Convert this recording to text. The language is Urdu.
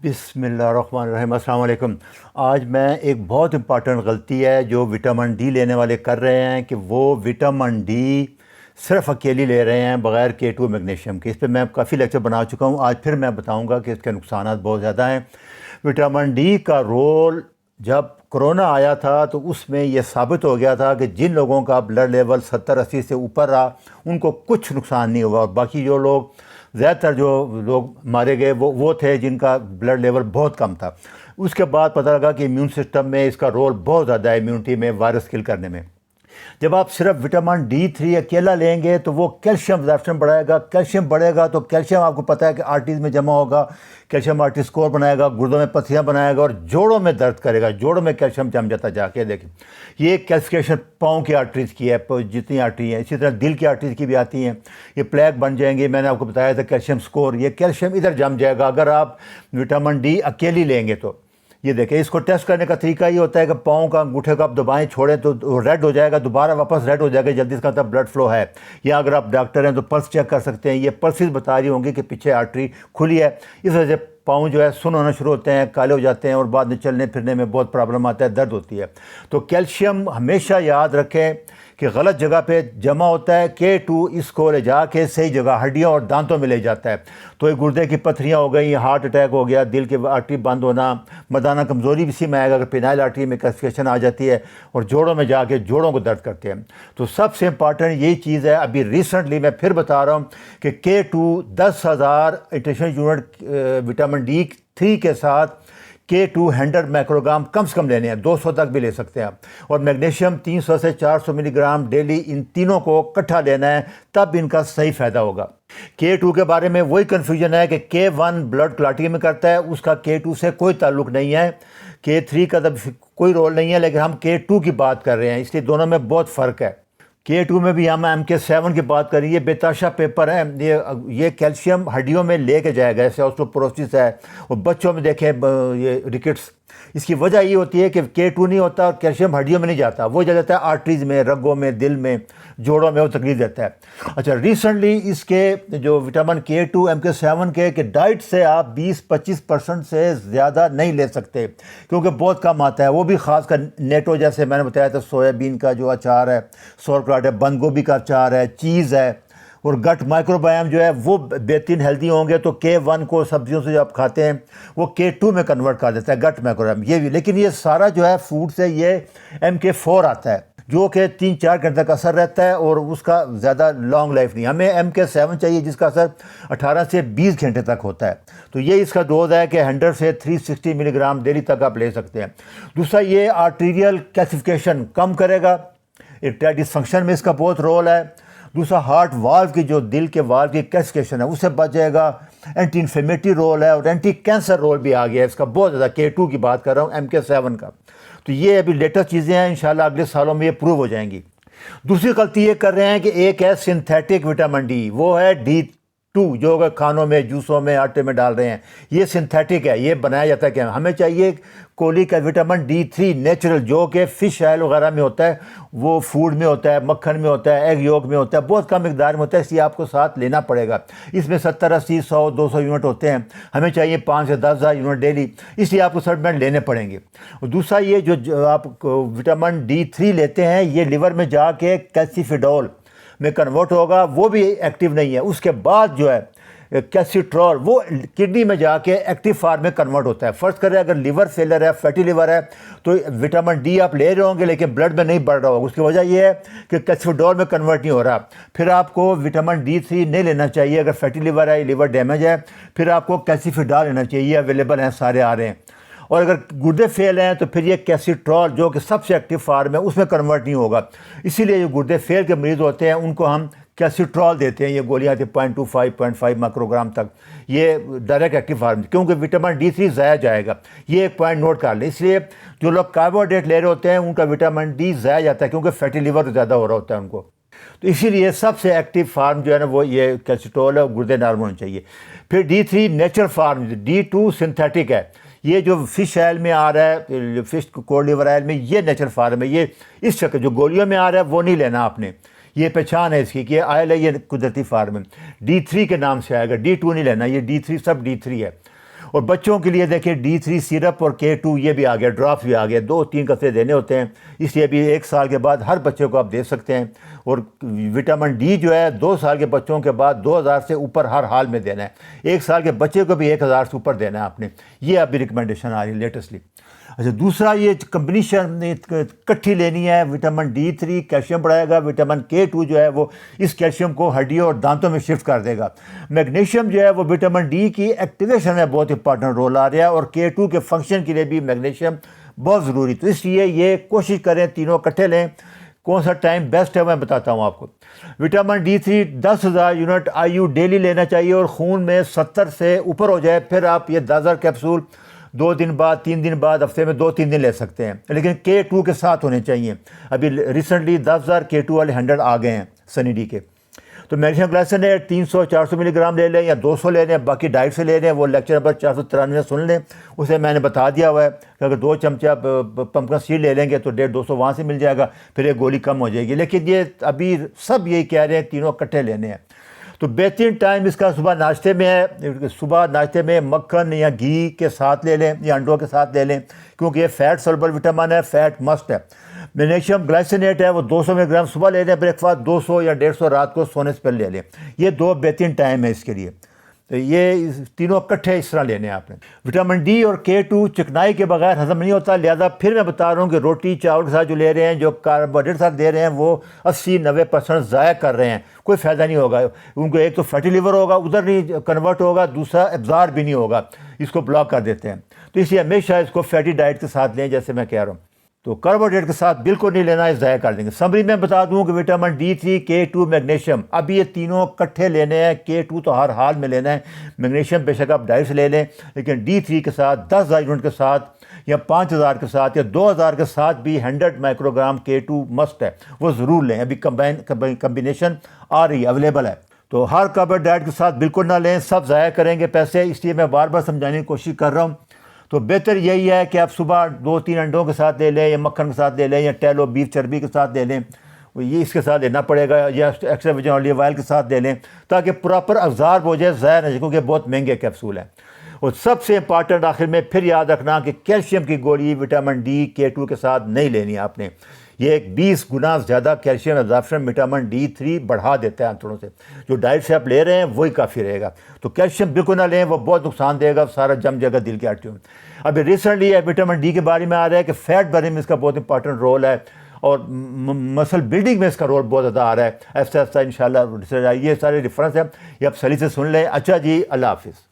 بسم اللہ الرحمن الرحیم۔ السلام علیکم۔ آج میں ایک بہت امپارٹنٹ غلطی ہے جو وٹامن ڈی لینے والے کر رہے ہیں کہ وہ وٹامن ڈی صرف اکیلی لے رہے ہیں بغیر K2 میگنیشیم کے۔ اس پہ میں کافی لیکچر بنا چکا ہوں، آج پھر میں بتاؤں گا کہ اس کے نقصانات بہت زیادہ ہیں۔ وٹامن ڈی کا رول جب کرونا آیا تھا تو اس میں یہ ثابت ہو گیا تھا کہ جن لوگوں کا بلڈ لیول 70-80 سے اوپر رہا ان کو کچھ نقصان نہیں ہوا، اور باقی جو لوگ زیادہ تر جو لوگ مارے گئے وہ تھے جن کا بلڈ لیول بہت کم تھا۔ اس کے بعد پتہ لگا کہ امیون سسٹم میں اس کا رول بہت زیادہ ہے، امیونٹی میں، وائرس کل کرنے میں۔ جب آپ صرف وٹامن D3 اکیلا لیں گے تو وہ کیلشیم ابزارپشن بڑھائے گا، کیلشیم بڑھے گا تو کیلشیم آپ کو پتہ ہے کہ آرٹریز میں جمع ہوگا، کیلشیم آرٹری اسکور بنائے گا، گردوں میں پتھریاں بنائے گا اور جوڑوں میں درد کرے گا، جوڑوں میں کیلشیم جم جاتا جا کے۔ دیکھیں یہ کیلسیفیکیشن پاؤں کی آرٹریز کی ہے، جتنی آرٹری ہیں، اسی طرح دل کی آرٹریز کی بھی آتی ہیں، یہ پلیک بن جائیں گے۔ میں نے آپ کو بتایا تھا کیلشیم اسکور، یہ کیلشیم ادھر جم جائے گا اگر آپ وٹامن ڈی اکیلی لیں گے تو۔ یہ دیکھیں اس کو ٹیسٹ کرنے کا طریقہ یہ ہوتا ہے کہ پاؤں کا انگوٹھے کو آپ دبائیں، چھوڑیں تو ریڈ ہو جائے گا، دوبارہ واپس ریڈ ہو جائے گا، جلدی اس کا بلڈ فلو ہے۔ یا اگر آپ ڈاکٹر ہیں تو پلس چیک کر سکتے ہیں، یہ پلسز بتا رہی ہوں گی کہ پیچھے آرٹری کھلی ہے۔ اس وجہ سے پاؤں جو ہے سن ہونا شروع ہوتے ہیں، کالے ہو جاتے ہیں اور بعد میں چلنے پھرنے میں بہت پرابلم آتا ہے، درد ہوتی ہے۔ تو کیلشیم ہمیشہ یاد رکھیں کہ غلط جگہ پہ جمع ہوتا ہے، K2 اس کو لے جا کے صحیح جگہ ہڈیوں اور دانتوں میں لے جاتا ہے۔ تو یہ گردے کی پتھریاں ہو گئی، ہارٹ اٹیک ہو گیا، دل کی آرٹری بند ہونا، مردانہ کمزوری بھی اسی میں آئے گا اگر پینائل آرٹری میں کیلسیفیکیشن آ جاتی ہے، اور جوڑوں میں جا کے جوڑوں کو درد کرتے ہیں۔ تو سب سے امپارٹنٹ یہی چیز ہے، ابھی ریسنٹلی میں پھر بتا رہا ہوں کہ K2 10,000 international unit vitamin D3 کے ساتھ K2 100 مائکرو گرام کم سے کم لینے ہیں، 200 تک بھی لے سکتے ہیں آپ، اور میگنیشیم 300 سے 400 ملی گرام ڈیلی، ان تینوں کو اکٹھا لینا ہے، تب ان کا صحیح فائدہ ہوگا۔ K2 کے بارے میں وہی کنفیوژن ہے کہ K1 بلڈ کلاٹنگ میں کرتا ہے، اس کا K2 سے کوئی تعلق نہیں ہے، K3 کا کوئی رول نہیں ہے، لیکن ہم K2 کی بات کر رہے ہیں، اس لیے دونوں میں بہت فرق ہے۔ K2 میں بھی ہم MK7 کی بات کر رہی ہے، بےتحاشا پیپر ہے، یہ کیلشیم ہڈیوں میں لے کے جائے گا، جیسے آسٹوپوروسس ہے، اور بچوں میں دیکھیں یہ ریکٹس۔ اس کی وجہ یہ ہوتی ہے کہ K2 نہیں ہوتا اور کیلشیم ہڈیوں میں نہیں جاتا، وہ جا جاتا ہے آرٹریز میں، رگوں میں، دل میں، جوڑوں میں، وہ تکلیف دیتا ہے۔ اچھا، ریسنٹلی اس کے جو وٹامن K2 MK7 کے کہ ڈائٹ سے آپ 20-25% سے زیادہ نہیں لے سکتے، کیونکہ بہت کم آتا ہے، وہ بھی خاص کر نیٹو جیسے میں نے بتایا تھا، سویابین کا جو اچار ہے، سورکراٹ ہے، بند گوبھی کا اچار ہے، چیز ہے، اور گٹ مائکرو بائم جو ہے وہ بہترین ہیلدی ہوں گے تو K1 کو سبزیوں سے جو آپ کھاتے ہیں وہ K2 میں کنورٹ کر دیتا ہے، گٹ مائکرو بائم یہ بھی۔ لیکن یہ سارا جو ہے فوڈ سے یہ MK4 آتا ہے جو کہ 3-4 گھنٹے تک اثر رہتا ہے اور اس کا زیادہ لانگ لائف نہیں۔ ہمیں MK7 چاہیے جس کا اثر 18 سے 20 گھنٹے تک ہوتا ہے۔ تو یہ اس کا ڈوز ہے کہ 100 سے 360 ملی گرام ڈیلی تک آپ لے سکتے ہیں۔ دوسرا، یہ آرٹیریل کیلسیفیکیشن کم کرے گا، ارٹائٹس فنکشن میں اس کا بہت رول ہے۔ دوسرا، ہارٹ والو کی جو دل کے والو کی کیلسیفیکیشن ہے اس سے بچ جائے گا۔ اینٹی انفلیمیٹری رول ہے اور اینٹی کینسر رول بھی آ گیا ہے اس کا بہت زیادہ، K2 کی بات کر رہا ہوں، MK7 کا۔ تو یہ ابھی لیٹسٹ چیزیں ہیں، انشاءاللہ اگلے سالوں میں یہ پروو ہو جائیں گی۔ دوسری غلطی یہ کر رہے ہیں کہ ایک ہے سنتھیٹک وٹامن ڈی، وہ ہے D2 جو کہ کھانوں میں، جوسوں میں، آٹے میں ڈال رہے ہیں، یہ سنتھیٹک ہے، یہ بنایا جاتا ہے۔ کہ ہمیں چاہیے کولی کا وٹامن D3 نیچرل جو کہ فش آئل وغیرہ میں ہوتا ہے، وہ فوڈ میں ہوتا ہے، مکھن میں ہوتا ہے، ایگ یولک میں ہوتا ہے، بہت کم مقدار میں ہوتا ہے، اس لیے آپ کو ساتھ لینا پڑے گا۔ اس میں 70, 80, 100, 200 یونٹ ہوتے ہیں، ہمیں چاہیے 5 سے 10 ہزار یونٹ ڈیلی، اس لیے آپ کو سپلیمنٹ لینے پڑیں گے۔ اور دوسرا، یہ جو آپ وٹامن D3 لیتے ہیں یہ لیور میں جا کے کیلسیفیڈول میں کنورٹ ہوگا، وہ بھی ایکٹیو نہیں ہے۔ اس کے بعد جو ہے کیلسیٹرول وہ کڈنی میں جا کے ایکٹیو فارم میں کنورٹ ہوتا ہے۔ فرض کریں اگر لیور فیلر ہے، فیٹی لیور ہے، تو وٹامن ڈی آپ لے رہے ہوں گے لیکن بلڈ میں نہیں بڑھ رہا ہوگا، اس کی وجہ یہ ہے کہ کیلسیفیڈول میں کنورٹ نہیں ہو رہا۔ پھر آپ کو وٹامن D3 نہیں لینا چاہیے اگر فیٹی لیور ہے، لیور ڈیمیج ہے، پھر آپ کو کیلسیفیڈول لینا چاہیے، اویلیبل ہیں، سارے آ رہے ہیں۔ اور اگر گردے فیل ہیں تو پھر یہ کیلسیٹرول جو کہ سب سے ایکٹیو فارم ہے اس میں کنورٹ نہیں ہوگا، اسی لیے جو گردے فیل کے مریض ہوتے ہیں ان کو ہم کیلسیٹرول دیتے ہیں، یہ گولیاں آتی ہیں 0.25 0.5 مائکرو گرام تک، یہ ڈائریکٹ ایکٹیو فارم، کیونکہ وٹامن D3 ضائع جائے گا، یہ ایک پوائنٹ نوٹ کر لیں۔ اس لیے جو لوگ کاربوہائیڈریٹ لے رہے ہوتے ہیں ان کا وٹامن ڈی ضائع جاتا ہے کیونکہ فیٹی لیور زیادہ ہو رہا ہوتا ہے ان کو، تو اسی لیے سب سے ایکٹیو فارم جو ہے نا وہ یہ کیلسیٹرول ہے، گردے نارمل ہونے چاہیے۔ پھر D3 natural form, D2 synthetic ہے، یہ جو فش آئل میں آ رہا ہے، فش کورڈ لیور آئل میں، یہ نیچرل فارم ہے، یہ اس شکل جو گولیوں میں آ رہا ہے وہ نہیں لینا آپ نے، یہ پہچان ہے اس کی کہ یہ آئل ہے، یہ قدرتی فارم ہے، D3 کے نام سے آئے گا، D2 نہیں لینا، یہ D3 سب D3 ہے۔ اور بچوں کے لیے دیکھیں D3 سیرپ اور K2 یہ بھی آ گیا، ڈراپس بھی آ گیا، 2-3 قطرے دینے ہوتے ہیں، اس لیے بھی 1 سال کے بعد ہر بچے کو آپ دے سکتے ہیں۔ اور وٹامن ڈی جو ہے 2 سال کے بچوں کے بعد 2000 سے اوپر ہر حال میں دینا ہے، 1 سال کے بچے کو بھی 1000 سے اوپر دینا ہے آپ نے، یہ ابھی ریکمنڈیشن آ رہی ہے لیٹسٹلی۔ اچھا دوسرا یہ کمبینیشن کٹھی لینی ہے، وٹامن D3 کیلشیم بڑھائے گا، وٹامن K2 جو ہے وہ اس کیلشیم کو ہڈیوں اور دانتوں میں شفٹ کر دے گا، میگنیشیم جو ہے وہ وٹامن ڈی کی ایکٹیویشن میں بہت امپارٹنٹ رول آ رہا ہے، اور K2 کے فنکشن کے لیے بھی میگنیشیم بہت ضروری، تو اس لیے یہ کوشش کریں تینوں اکٹھے لیں۔ کون سا ٹائم بیسٹ ہے میں بتاتا ہوں آپ کو۔ Vitamin D3 10,000 unit IU daily لینا چاہیے، اور خون میں 70 سے اوپر ہو جائے پھر آپ یہ 10,000 کیپسول 2 دن بعد 3 دن بعد ہفتے میں 2-3 دن لے سکتے ہیں، لیکن K2 کے ساتھ ہونے چاہیے۔ ابھی ریسنٹلی 10,000 K2 والے 100 آ گئے ہیں سنی ڈی کے۔ تو میگنیشیم گلائسینیٹ 300-400 ملی گرام لے لیں یا 200 لے لیں، باقی ڈائٹ سے لے لیں، وہ لیکچر نمبر 493 سن لیں، اسے میں نے بتا دیا ہوا ہے کہ اگر 2 چمچہ پمپکن سیڈ لے لیں گے تو 150-200 وہاں سے مل جائے گا، پھر ایک گولی کم ہو جائے گی، لیکن یہ ابھی سب یہی کہہ رہے ہیں تینوں اکٹھے لینے ہیں۔ تو بہترین ٹائم اس کا صبح ناشتے میں ہے، صبح ناشتے میں مکھن یا گھی کے ساتھ لے لیں یا انڈوں کے ساتھ لے لیں، کیونکہ یہ فیٹ سولبل وٹامن ہے، فیٹ مسٹ ہے۔ میگنیشیم گلائسینیٹ ہے وہ 200 ملی گرام صبح لے لیں، بریک فاسٹ 200 یا 150 رات کو سونے سے پہلے لے لیں، یہ 2 بہترین ٹائم ہے اس کے لیے۔ تو یہ تینوں اکٹھے اس طرح لینے ہیں آپ نے۔ وٹامن ڈی اور K2 چکنائی کے بغیر ہضم نہیں ہوتا، لہذا پھر میں بتا رہا ہوں کہ روٹی چاول کے ساتھ جو لے رہے ہیں، جو کاربوہائیڈریٹ کے ساتھ دے رہے ہیں، وہ 80-90% ضائع کر رہے ہیں، کوئی فائدہ نہیں ہوگا ان کو۔ ایک تو فیٹی لیور ہوگا، ادھر نہیں کنورٹ ہوگا، دوسرا ابزار بھی نہیں ہوگا، اس کو بلاک کر دیتے ہیں۔ تو اس لیے ہمیشہ اس کو فیٹی ڈائٹ کے ساتھ لیں جیسے میں کہہ رہا ہوں، تو کاربوہائیڈریٹ کے ساتھ بالکل نہیں لینا، ضائع کر دیں گے۔ سمری میں بتا دوں کہ وٹامن D3 K2 میگنیشیم اب یہ تینوں اکٹھے لینے ہیں، K2 تو ہر حال میں لینا ہے، میگنیشیم بے شک آپ ڈائٹ سے لے لیں، لیکن D3 کے ساتھ 10,000 یونٹ کے ساتھ یا 5,000 کے ساتھ یا 2,000 کے ساتھ بھی 100 مائکرو گرام K2 مسٹ ہے، وہ ضرور لیں۔ ابھی کمبینیشن آ رہی ہے، اویلیبل ہے، تو ہر کاربوہائیڈریٹ کے ساتھ بالکل نہ لیں، سب ضائع کریں گے پیسے، اس لیے میں بار بار سمجھانے کی کوشش کر رہا ہوں۔ تو بہتر یہی ہے کہ آپ صبح 2-3 انڈوں کے ساتھ لے لیں یا مکھن کے ساتھ لے لیں یا ٹیلو بیف چربی کے ساتھ لے لیں، یہ اس کے ساتھ لینا پڑے گا، یا ایکسٹرا ورجن اولیو آئل کے ساتھ لے لیں تاکہ پراپر ابزارب ہو جائے، ضائع نہ جائے، کیونکہ بہت مہنگے کیپسول ہیں۔ اور سب سے امپارٹنٹ آخر میں پھر یاد رکھنا کہ کیلشیم کی گولی وٹامن ڈی K2 کے ساتھ نہیں لینی آپ نے، یہ ایک 20 گنا زیادہ کیلشیم ایبزارپشن وٹامن D3 بڑھا دیتا ہے آنتڑوں سے، جو ڈائٹ سے آپ لے رہے ہیں وہی کافی رہے گا۔ تو کیلشیم بالکل نہ لیں، وہ بہت نقصان دے گا، سارا جم جائے گا دل کے ہڈیوں میں۔ ابھی ریسنٹلی وٹامن ڈی کے بارے میں آ رہا ہے کہ فیٹ برننگ میں اس کا بہت امپارٹنٹ رول ہے، اور مسل بلڈنگ میں اس کا رول بہت زیادہ آ رہا ہے، ایسا انشاءاللہ یہ سارے ریفرنس ہیں، یہ آپ صحیح سے سن لیں۔ اچھا جی، اللہ حافظ۔